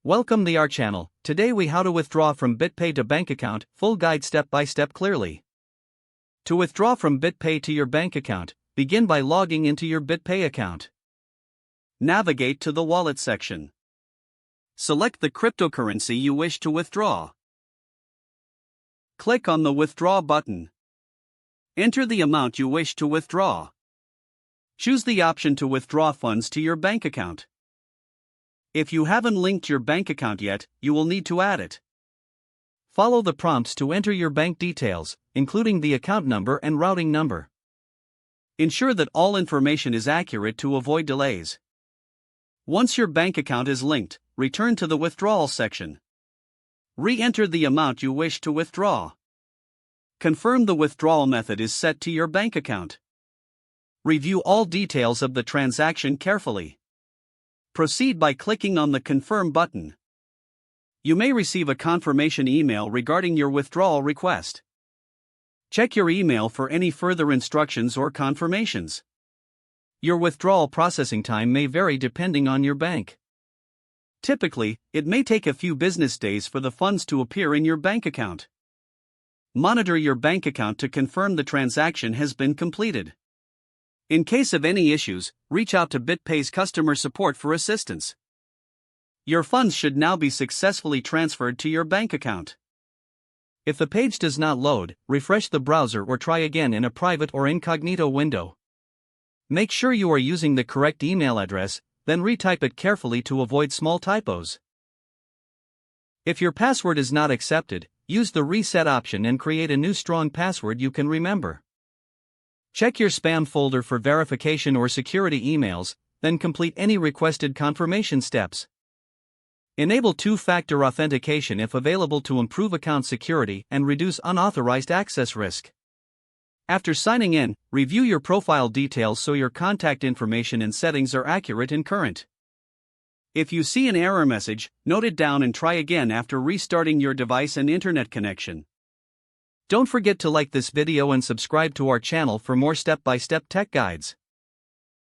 Welcome to our channel. Today we how to withdraw from BitPay to bank account, full guide step by step clearly. To withdraw from BitPay to your bank account, begin by logging into your BitPay account. Navigate to the wallet section. Select the cryptocurrency you wish to withdraw. Click on the withdraw button. Enter the amount you wish to withdraw. Choose the option to withdraw funds to your bank account. If you haven't linked your bank account yet, you will need to add it. Follow the prompts to enter your bank details, including the account number and routing number. Ensure that all information is accurate to avoid delays. Once your bank account is linked, return to the withdrawal section. Re-enter the amount you wish to withdraw. Confirm the withdrawal method is set to your bank account. Review all details of the transaction carefully. Proceed by clicking on the Confirm button. You may receive a confirmation email regarding your withdrawal request. Check your email for any further instructions or confirmations. Your withdrawal processing time may vary depending on your bank. Typically, it may take a few business days for the funds to appear in your bank account. Monitor your bank account to confirm the transaction has been completed. In case of any issues, reach out to BitPay's customer support for assistance. Your funds should now be successfully transferred to your bank account. If the page does not load, refresh the browser or try again in a private or incognito window. Make sure you are using the correct email address, then retype it carefully to avoid small typos. If your password is not accepted, use the reset option and create a new strong password you can remember. Check your spam folder for verification or security emails, then complete any requested confirmation steps. Enable two-factor authentication if available to improve account security and reduce unauthorized access risk. After signing in, review your profile details so your contact information and settings are accurate and current. If you see an error message, note it down and try again after restarting your device and internet connection. Don't forget to like this video and subscribe to our channel for more step-by-step tech guides.